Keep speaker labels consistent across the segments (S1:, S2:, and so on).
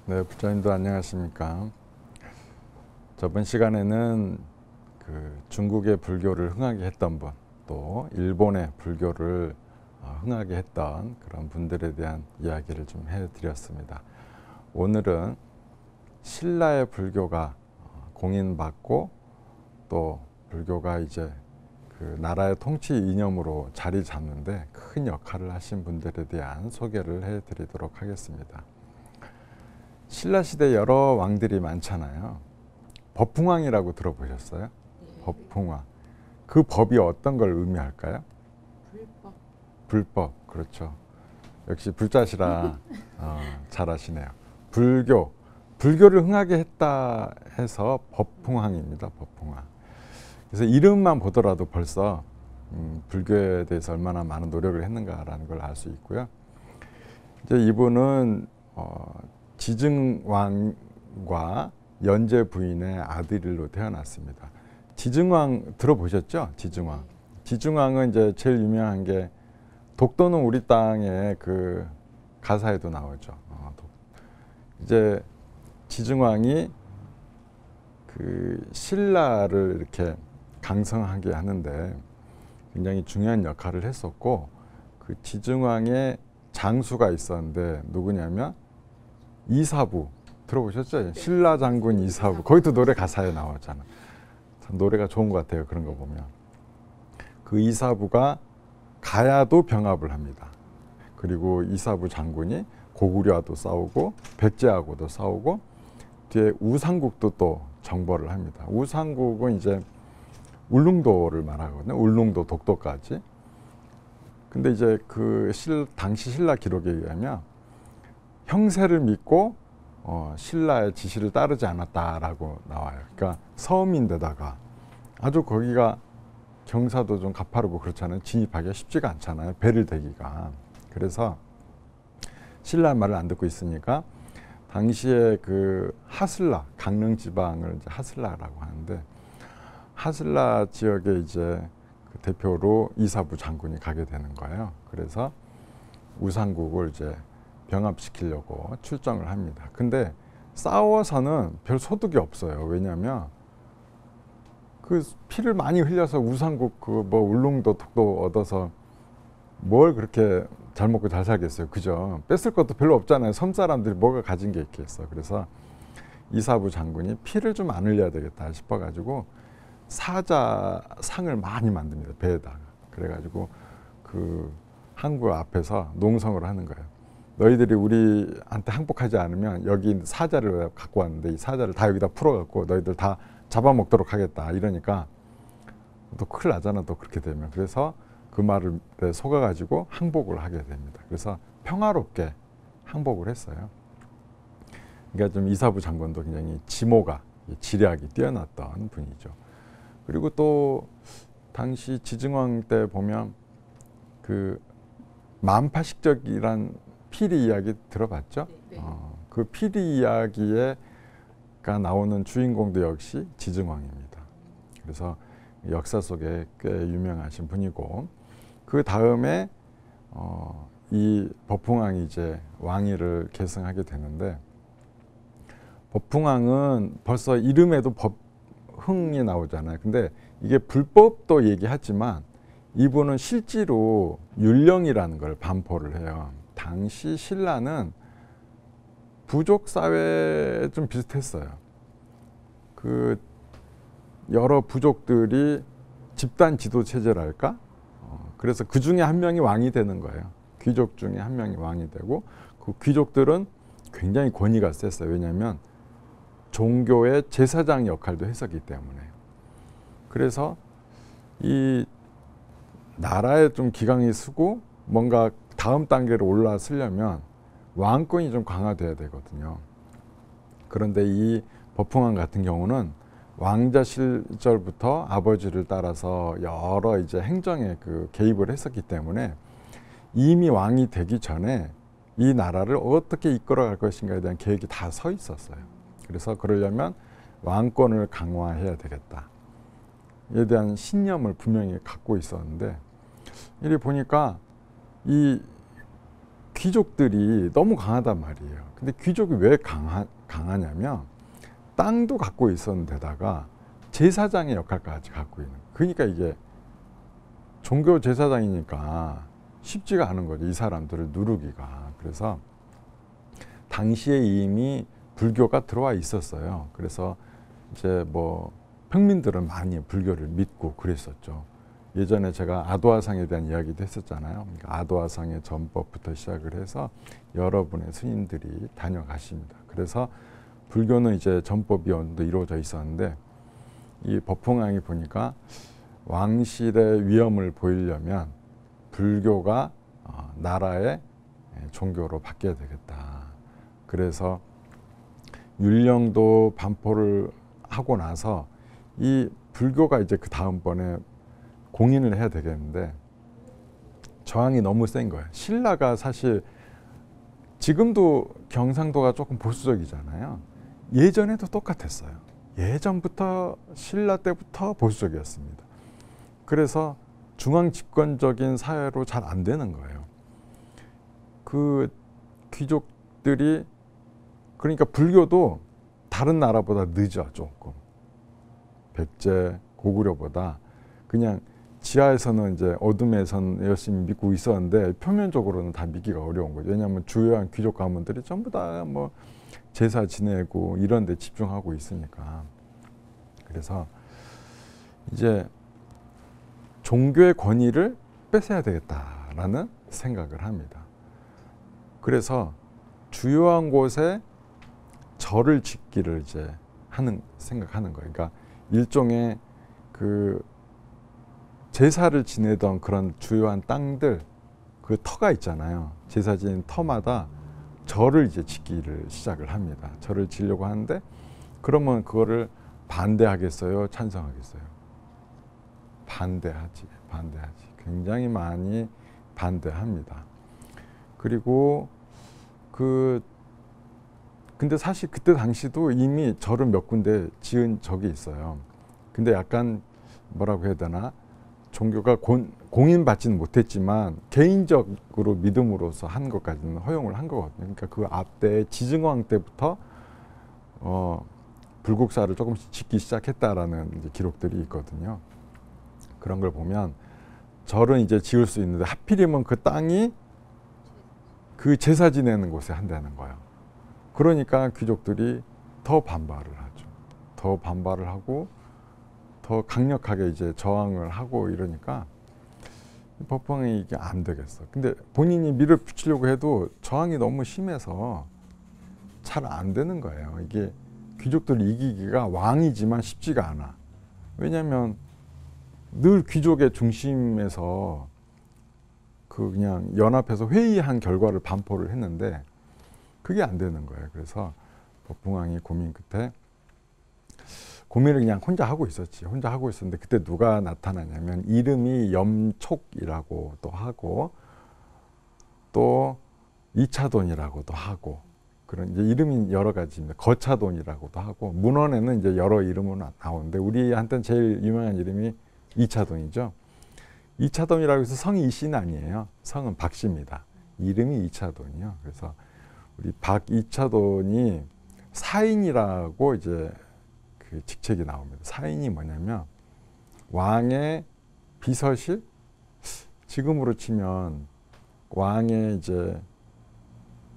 S1: 네, 부처님도 안녕하십니까. 저번 시간에는 중국의 불교를 흥하게 했던 분, 또 일본의 불교를 흥하게 했던 그런 분들에 대한 이야기를 좀 해드렸습니다. 오늘은 신라의 불교가 공인받고 또 불교가 이제 그 나라의 통치 이념으로 자리 잡는데 큰 역할을 하신 분들에 대한 소개를 해드리도록 하겠습니다. 신라시대 여러 왕들이 많잖아요. 법흥왕이라고 들어보셨어요?
S2: 네.
S1: 법흥왕. 그 법이 어떤 걸 의미할까요?
S2: 불법.
S1: 불법, 그렇죠. 역시 불자시라 잘하시네요. 불교를 흥하게 했다 해서 법흥왕입니다. 법흥왕. 그래서 이름만 보더라도 벌써 불교에 대해서 얼마나 많은 노력을 했는가라는 걸 알 수 있고요. 이제 이분은 지증왕과 연제 부인의 아들로 태어났습니다. 지증왕 들어보셨죠? 지증왕. 지증왕은 이제 제일 유명한 게 독도는 우리 땅의 그 가사에도 나오죠. 이제 지증왕이 그 신라를 이렇게 강성하게 하는데 굉장히 중요한 역할을 했었고, 그 지증왕의 장수가 있었는데 누구냐면 이사부. 들어보셨죠? 신라 장군 이사부. 거기도 노래 가사에 나왔잖아. 참 노래가 좋은 것 같아요. 그런 거 보면. 그 이사부가 가야도 병합을 합니다. 그리고 이사부 장군이 고구려와도 싸우고 백제하고도 싸우고 뒤에 우상국도 또 정벌을 합니다. 우상국은 이제 울릉도를 말하거든요. 울릉도 독도까지. 근데 이제 그 당시 신라 기록에 의하면 형세를 믿고 신라의 지시를 따르지 않았다라고 나와요. 그러니까 섬인데다가 아주 거기가 경사도 좀 가파르고 그렇잖아요. 진입하기가 쉽지가 않잖아요. 배를 대기가. 그래서 신라 말을 안 듣고 있으니까 당시에 그 하슬라, 강릉 지방을 이제 하슬라라고 하는데, 하슬라 지역에 이제 그 대표로 이사부 장군이 가게 되는 거예요. 그래서 우상국을 이제 병합시키려고 출정을 합니다. 근데 싸워서는 별 소득이 없어요. 왜냐하면 그 피를 많이 흘려서 우상국 그 뭐 울릉도 독도 얻어서 뭘 그렇게 잘 먹고 잘 살겠어요. 그죠? 뺏을 것도 별로 없잖아요. 섬 사람들이 뭐가 가진 게 있겠어. 그래서 이사부 장군이 피를 좀 안 흘려야 되겠다 싶어가지고 사자상을 많이 만듭니다. 배에다가. 그래가지고 그 항구 앞에서 농성을 하는 거예요. 너희들이 우리한테 항복하지 않으면 여기 사자를 갖고 왔는데 이 사자를 다 여기다 풀어갖고 너희들 다 잡아먹도록 하겠다. 이러니까 또 큰일 나잖아. 또 그렇게 되면. 그래서 그 말을 속아가지고 항복을 하게 됩니다. 그래서 평화롭게 항복을 했어요. 그러니까 좀 이사부 장군도 굉장히 지모가, 지략이 뛰어났던 분이죠. 그리고 또 당시 지증왕 때 보면 그 만파식적이란 피리 이야기 들어봤죠?
S2: 네.
S1: 그 피리 이야기가 나오는 주인공도 역시 지증왕입니다. 그래서 역사 속에 꽤 유명하신 분이고, 그 다음에 이 법흥왕이 이제 왕위를 계승하게 되는데, 법흥왕은 벌써 이름에도 법흥이 나오잖아요. 근데 이게 불법도 얘기하지만 이분은 실제로 율령이라는 걸 반포를 해요. 당시 신라는 부족 사회에 좀 비슷했어요. 그 여러 부족들이 집단 지도 체제랄까? 그래서 그 중에 한 명이 왕이 되는 거예요. 귀족 중에 한 명이 왕이 되고, 그 귀족들은 굉장히 권위가 셌어요. 왜냐하면 종교의 제사장 역할도 했었기 때문에. 그래서 이 나라에 좀 기강이 서고 뭔가 다음 단계로 올라서려면 왕권이 좀 강화돼야 되거든요. 그런데 이 법흥왕 같은 경우는 왕자 시절부터 아버지를 따라서 여러 이제 행정에 그 개입을 했었기 때문에 이미 왕이 되기 전에 이 나라를 어떻게 이끌어갈 것인가에 대한 계획이 다 서 있었어요. 그래서 그러려면 왕권을 강화해야 되겠다. 에 대한 신념을 분명히 갖고 있었는데, 이리 보니까 이 귀족들이 너무 강하단 말이에요. 근데 귀족이 왜 강하냐면 땅도 갖고 있었는데다가 제사장의 역할까지 갖고 있는. 그러니까 이게 종교 제사장이니까 쉽지가 않은 거죠. 이 사람들을 누르기가. 그래서 당시에 이미 불교가 들어와 있었어요. 그래서 이제 뭐 평민들은 많이 불교를 믿고 그랬었죠. 예전에 제가 아도아상에 대한 이야기도 했었잖아요. 그러니까 아도아상의 전법부터 시작을 해서 여러분의 스님들이 다녀가십니다. 그래서 불교는 이제 전법이 어느 정도 이루어져 있었는데 이 법흥왕이 보니까 왕실의 위엄을 보이려면 불교가 나라의 종교로 바뀌어야 되겠다. 그래서 율령도 반포를 하고 나서 이 불교가 이제 그 다음번에 공인을 해야 되겠는데 저항이 너무 센 거예요. 신라가 사실 지금도 경상도가 조금 보수적이잖아요. 예전에도 똑같았어요. 예전부터 신라 때부터 보수적이었습니다. 그래서 중앙 집권적인 사회로 잘 안 되는 거예요. 그 귀족들이 그러니까 불교도 다른 나라보다 늦어 조금. 백제, 고구려보다 그냥 지하에서는 이제 어둠에서는 열심히 믿고 있었는데 표면적으로는 다 믿기가 어려운 거죠. 왜냐하면 주요한 귀족 가문들이 전부 다 뭐 제사 지내고 이런 데 집중하고 있으니까. 그래서 이제 종교의 권위를 뺏어야 되겠다라는 생각을 합니다. 그래서 주요한 곳에 절을 짓기를 이제 생각하는 거예요. 그러니까 일종의 그 제사를 지내던 그런 주요한 땅들 그 터가 있잖아요. 제사 지낸 터마다 절을 이제 짓기를 시작을 합니다. 절을 지려고 하는데 그러면 그거를 반대하겠어요? 찬성하겠어요? 반대하지. 굉장히 많이 반대합니다. 그리고 근데 사실 그때 당시도 이미 절을 몇 군데 지은 적이 있어요. 근데 약간 뭐라고 해야 되나? 종교가 공인받지는 못했지만 개인적으로 믿음으로서 한 것까지는 허용을 한 거거든요. 그러니까 그 앞때 지증왕 때부터 불국사를 조금씩 짓기 시작했다라는 이제 기록들이 있거든요. 그런 걸 보면 절은 이제 지을 수 있는데 하필이면 그 땅이 그 제사 지내는 곳에 한다는 거예요. 그러니까 귀족들이 더 반발을 하죠. 더 반발을 하고 더 강력하게 이제 저항을 하고 이러니까 법흥이 이게 안 되겠어. 근데 본인이 밀어 붙이려고 해도 저항이 너무 심해서 잘 안 되는 거예요. 이게 귀족들 이기기가 왕이지만 쉽지가 않아. 왜냐하면 늘 귀족의 중심에서 그냥 연합해서 회의한 결과를 반포를 했는데 그게 안 되는 거예요. 그래서 법흥왕이 고민 끝에 고민을 그냥 혼자 하고 있었지. 혼자 하고 있었는데 그때 누가 나타나냐면 이름이 염촉이라고 또 하고 또 이차돈이라고도 하고 그런 이제 이름이 여러 가지입니다. 거차돈이라고도 하고 문헌에는 이제 여러 이름으로 나오는데 우리한테는 제일 유명한 이름이 이차돈이죠. 이차돈이라고 해서 성이 이씨는 아니에요. 성은 박씨입니다. 이름이 이차돈이요. 그래서 우리 박이차돈이 사인이라고 이제 그 직책이 나옵니다. 사인이 뭐냐면 왕의 비서실, 지금으로 치면 왕의 이제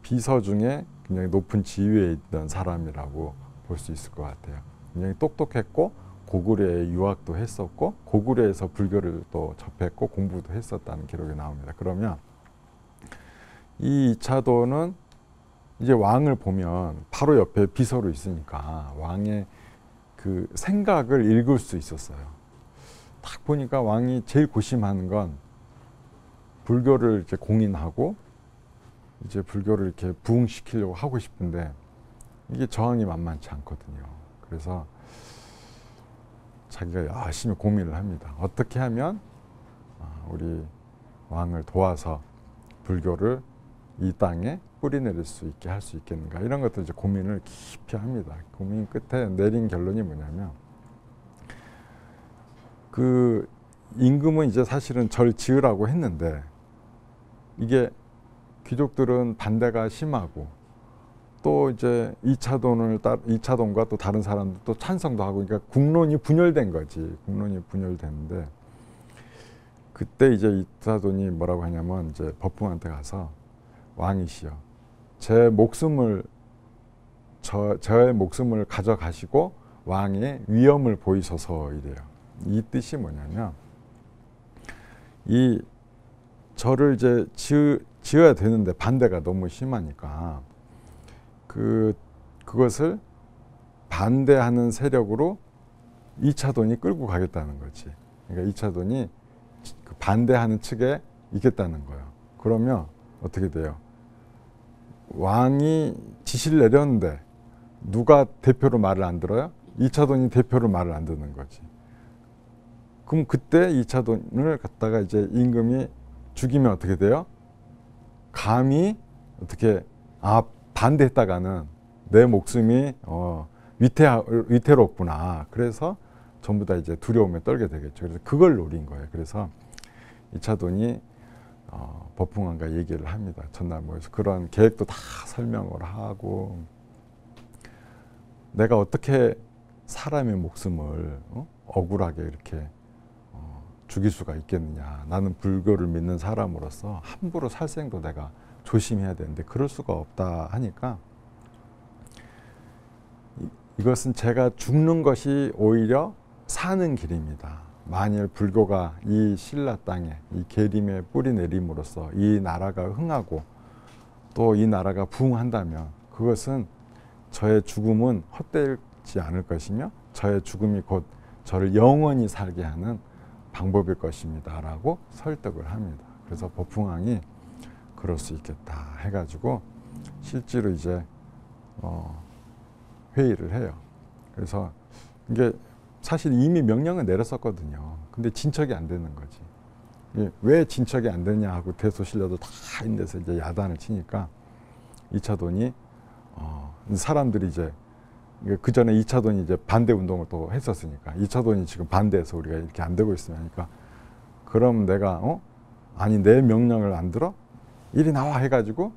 S1: 비서 중에 굉장히 높은 지위에 있던 사람이라고 볼 수 있을 것 같아요. 굉장히 똑똑했고 고구려에 유학도 했었고 고구려에서 불교를 또 접했고 공부도 했었다는 기록이 나옵니다. 그러면 이 이차도는 이제 왕을 보면 바로 옆에 비서로 있으니까 왕의 그 생각을 읽을 수 있었어요. 딱 보니까 왕이 제일 고심하는 건 불교를 이렇게 공인하고 이제 불교를 이렇게 부흥시키려고 하고 싶은데 이게 저항이 만만치 않거든요. 그래서 자기가 열심히 고민을 합니다. 어떻게 하면 우리 왕을 도와서 불교를 이 땅에 뿌리내릴 수 있게 할 수 있겠는가 이런 것들 이제 고민을 깊이 합니다. 고민 끝에 내린 결론이 뭐냐면 임금은 이제 사실은 절 지으라고 했는데 이게 귀족들은 반대가 심하고 또 이제 이차돈과 또 다른 사람들 또 찬성도 하고 그러니까 국론이 분열된 거지. 국론이 분열됐는데 그때 이제 이차돈이 뭐라고 하냐면 이제 법흥한테 가서 왕이시여 저의 목숨을 가져가시고 왕의 위엄을 보이소서 이래요. 이 뜻이 뭐냐면 이 절을 이제 지어야 되는데 반대가 너무 심하니까 그것을 반대하는 세력으로 이차돈이 끌고 가겠다는 거지. 그러니까 이차돈이 반대하는 측에 있겠다는 거예요. 그러면 어떻게 돼요? 왕이 지시를 내렸는데 누가 대표로 말을 안 들어요? 이차돈이 대표로 말을 안 듣는 거지. 그럼 그때 이차돈을 갖다가 이제 임금이 죽이면 어떻게 돼요? 감히 어떻게 반대했다가는 내 목숨이 위태롭구나. 그래서 전부 다 이제 두려움에 떨게 되겠죠. 그래서 그걸 노린 거예요. 그래서 이차돈이 법흥왕과 얘기를 합니다. 전날 모여서 그런 계획도 다 설명을 하고 내가 어떻게 사람의 목숨을 억울하게 이렇게 죽일 수가 있겠느냐. 나는 불교를 믿는 사람으로서 함부로 살생도 내가 조심해야 되는데 그럴 수가 없다 하니까 이것은 제가 죽는 것이 오히려 사는 길입니다. 만일 불교가 이 신라 땅에 이 계림에 뿌리 내림으로써 이 나라가 흥하고 또 이 나라가 부흥한다면 그것은 저의 죽음은 헛되지 않을 것이며 저의 죽음이 곧 저를 영원히 살게 하는 방법일 것입니다 라고 설득을 합니다. 그래서 법흥왕이 그럴 수 있겠다 해가지고 실제로 이제 회의를 해요. 그래서 이게 사실 이미 명령을 내렸었거든요. 근데 진척이 안 되는 거지. 왜 진척이 안 되냐 하고 대소신료도 다 있는 데서 이제 야단을 치니까 이차돈이 사람들이 이제 그 전에 이차돈이 이제 반대 운동을 또 했었으니까 이차돈이 지금 반대해서 우리가 이렇게 안 되고 있으면 하니까 그럼 내가 아니 내 명령을 안 들어? 이리 나와 해가지고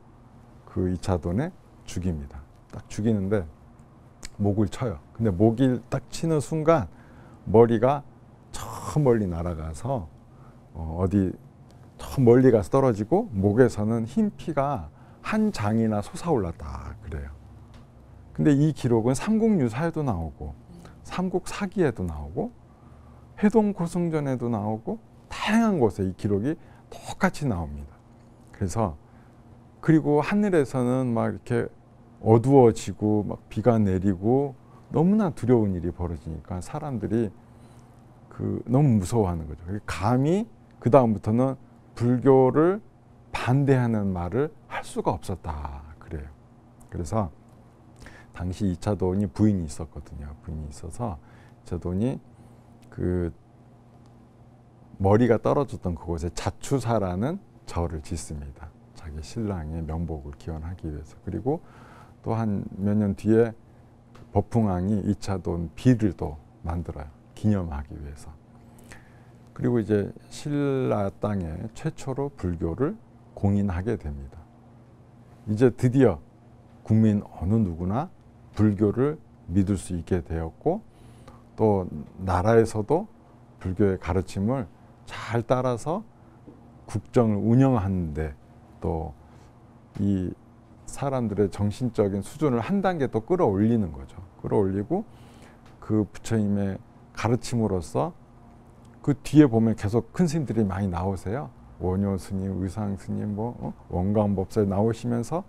S1: 그 이차돈에 죽입니다. 딱 죽이는데 목을 쳐요. 근데 목을 딱 치는 순간 머리가 저 멀리 날아가서 어디 저 멀리 가서 떨어지고 목에서는 흰 피가 한 장이나 솟아올랐다 그래요. 근데 이 기록은 삼국유사에도 나오고 삼국사기에도 나오고 회동고승전에도 나오고 다양한 곳에 이 기록이 똑같이 나옵니다. 그래서 그리고 하늘에서는 막 이렇게 어두워지고 막 비가 내리고 너무나 두려운 일이 벌어지니까 사람들이 너무 무서워하는 거죠. 감히 그 다음부터는 불교를 반대하는 말을 할 수가 없었다 그래요. 그래서 당시 이차돈이 부인이 있었거든요. 부인이 있어서 이차돈이 그 머리가 떨어졌던 그곳에 자추사라는 절을 짓습니다. 자기 신랑의 명복을 기원하기 위해서. 그리고 또 한 몇 년 뒤에 법흥왕이 이차돈 비를 또 만들어요. 기념하기 위해서. 그리고 이제 신라 땅에 최초로 불교를 공인하게 됩니다. 이제 드디어 국민 어느 누구나 불교를 믿을 수 있게 되었고 또 나라에서도 불교의 가르침을 잘 따라서 국정을 운영하는데 또 이 사람들의 정신적인 수준을 한 단계 또 끌어올리는 거죠. 끌어올리고 그 부처님의 가르침으로써 그 뒤에 보면 계속 큰 스님들이 많이 나오세요. 원효 스님, 의상 스님, 원광법사에 나오시면서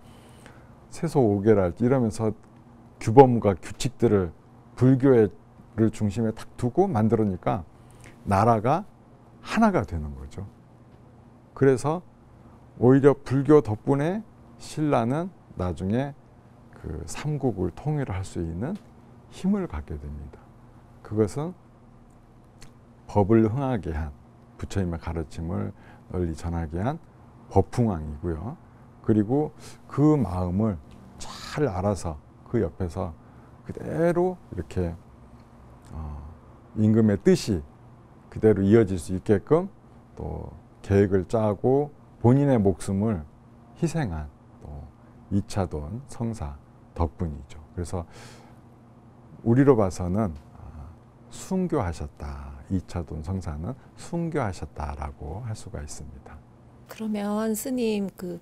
S1: 세소 오계랄 이러면서 규범과 규칙들을 불교를 중심에 딱 두고 만들으니까 나라가 하나가 되는 거죠. 그래서 오히려 불교 덕분에 신라는 나중에 그 삼국을 통일할 수 있는 힘을 갖게 됩니다. 그것은 법을 흥하게 한 부처님의 가르침을 널리 전하게 한 법흥왕이고요. 그리고 그 마음을 잘 알아서 그 옆에서 그대로 이렇게 임금의 뜻이 그대로 이어질 수 있게끔 또 계획을 짜고 본인의 목숨을 희생한 또 이차돈 성사 덕분이죠. 그래서 우리로 봐서는 순교하셨다. 이차돈 성사는 순교하셨다라고 할 수가 있습니다.
S2: 그러면 스님 그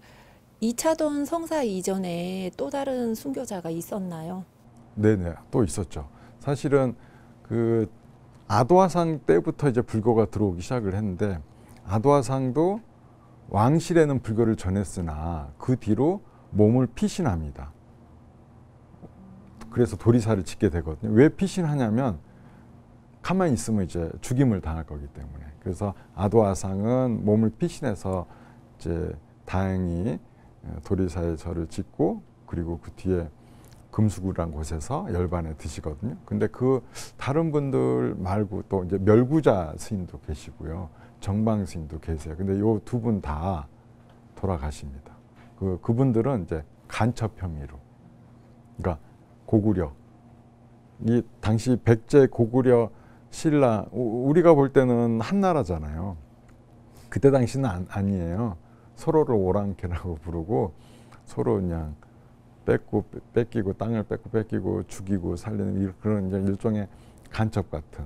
S2: 이차돈 성사 이전에 또 다른 순교자가 있었나요?
S1: 네네, 또 있었죠. 사실은 그 아도화상 때부터 이제 불교가 들어오기 시작을 했는데, 아도화상도 왕실에는 불교를 전했으나 그 뒤로 몸을 피신합니다. 그래서 도리사를 짓게 되거든요. 왜 피신하냐면 가만히 있으면 이제 죽임을 당할 거기 때문에. 그래서 아도화상은 몸을 피신해서 이제 다행히 도리사의 절을 짓고, 그리고 그 뒤에 금수구란 곳에서 열반에 드시거든요. 근데 그 다른 분들 말고 또 이제 멸구자 스님도 계시고요, 정방 스님도 계세요. 근데 요 두 분 다 돌아가십니다. 그분들은 이제 간첩 혐의로, 그러니까 고구려, 이 당시 백제 고구려 신라, 우리가 볼 때는 한나라잖아요. 그때 당시는 아니에요. 서로를 오랑캐라고 부르고 서로 그냥 뺏기고 땅을 뺏기고 죽이고 살리는 그런 이제 일종의 간첩 같은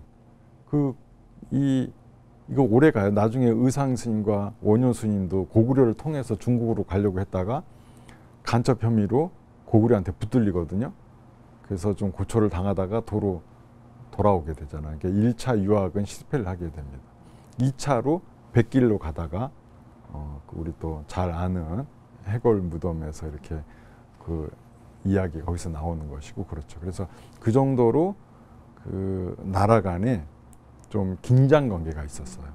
S1: 이거 오래 가요. 나중에 의상 스님과 원효 스님도 고구려를 통해서 중국으로 가려고 했다가 간첩 혐의로 고구려한테 붙들리거든요. 그래서 좀 고초를 당하다가 도로 돌아오게 되잖아요. 그러니까 1차 유학은 실패를 하게 됩니다. 2차로 백길로 가다가 우리 또 잘 아는 해골 무덤에서 이렇게 그 이야기가 거기서 나오는 것이고, 그렇죠. 그래서 그 정도로 그 나라 간에 좀 긴장 관계가 있었어요,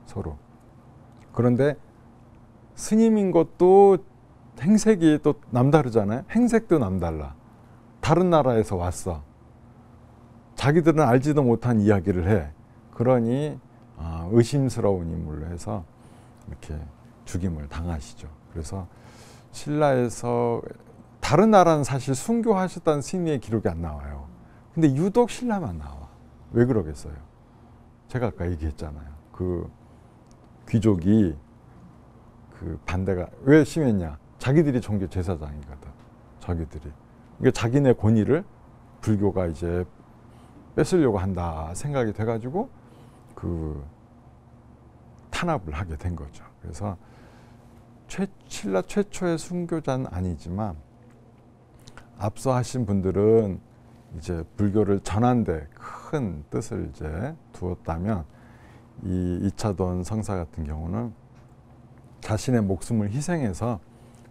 S1: 서로. 그런데 스님인 것도 행색이 또 남다르잖아요. 행색도 남달라. 다른 나라에서 왔어. 자기들은 알지도 못한 이야기를 해. 그러니 의심스러운 인물로 해서 이렇게 죽임을 당하시죠. 그래서 신라에서 다른 나라는 사실 순교하셨다는 스님의 기록이 안 나와요. 근데 유독 신라만 나와. 왜 그러겠어요? 제가 아까 얘기했잖아요. 그 귀족이 그 반대가 왜 심했냐? 자기들이 종교 제사장이거든. 자기들이. 그러니까 자기네 권위를 불교가 이제 뺏으려고 한다 생각이 돼가지고 그 탄압을 하게 된 거죠. 그래서 신라 최초의 순교자는 아니지만 앞서 하신 분들은 이제 불교를 전하는데 큰 뜻을 이제 두었다면, 이 이차돈 성사 같은 경우는 자신의 목숨을 희생해서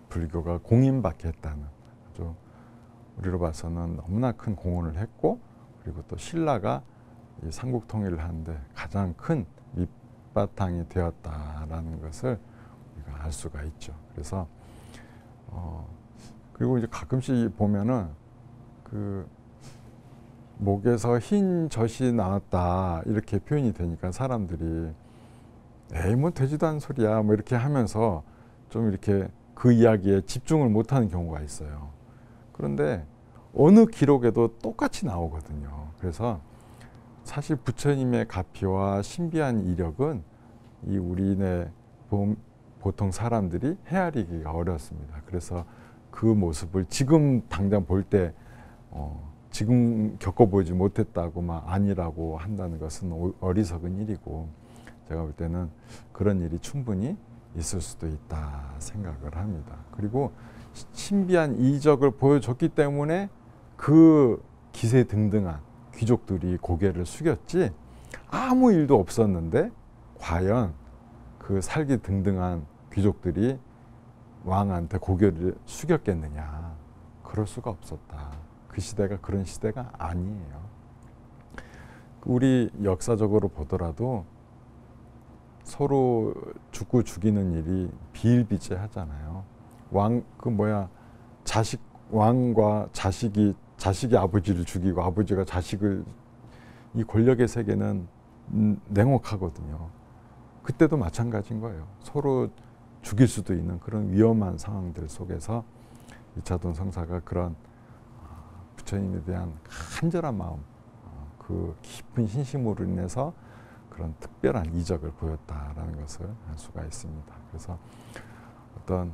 S1: 불교가 공인받게 했다는, 아주 우리로 봐서는 너무나 큰 공헌을 했고, 그리고 또 신라가 이 삼국 통일을 하는데 가장 큰 밑바탕이 되었다라는 것을 우리가 알 수가 있죠. 그래서 그리고 이제 가끔씩 보면은 그 목에서 흰 젖이 나왔다 이렇게 표현이 되니까 사람들이 에이 뭐 되지도 않은 소리야 뭐 이렇게 하면서 좀 이렇게 그 이야기에 집중을 못하는 경우가 있어요. 그런데 어느 기록에도 똑같이 나오거든요. 그래서 사실 부처님의 가피와 신비한 이력은 이 우리네 보통 사람들이 헤아리기가 어렵습니다. 그래서 그 모습을 지금 당장 볼 때 지금 겪어보지 못했다고 막 아니라고 한다는 것은 어리석은 일이고, 제가 볼 때는 그런 일이 충분히 있을 수도 있다 생각을 합니다. 그리고 신비한 이적을 보여줬기 때문에 그 기세등등한 귀족들이 고개를 숙였지, 아무 일도 없었는데 과연 그 살기 등등한 귀족들이 왕한테 고개를 숙였겠느냐. 그럴 수가 없었다. 그 시대가 그런 시대가 아니에요. 우리 역사적으로 보더라도 서로 죽고 죽이는 일이 비일비재하잖아요. 왕과 자식이 아버지를 죽이고 아버지가 자식을, 이 권력의 세계는 냉혹하거든요. 그때도 마찬가지인 거예요. 서로 죽일 수도 있는 그런 위험한 상황들 속에서 이차돈 성사가 그런 부처님에 대한 간절한 마음, 그 깊은 신심으로 인해서 그런 특별한 이적을 보였다라는 것을 알 수가 있습니다. 그래서 어떤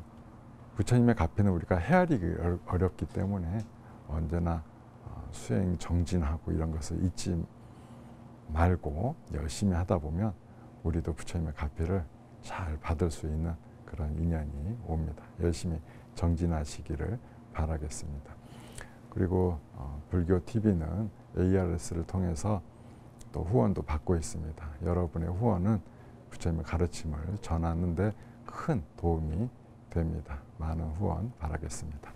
S1: 부처님의 가피는 우리가 헤아리기 어렵기 때문에 언제나 수행 정진하고 이런 것을 잊지 말고 열심히 하다 보면 우리도 부처님의 가피를 잘 받을 수 있는 그런 인연이 옵니다. 열심히 정진하시기를 바라겠습니다. 그리고 불교 TV는 ARS를 통해서 또 후원도 받고 있습니다. 여러분의 후원은 부처님의 가르침을 전하는 데 큰 도움이 됩니다. 많은 후원 바라겠습니다.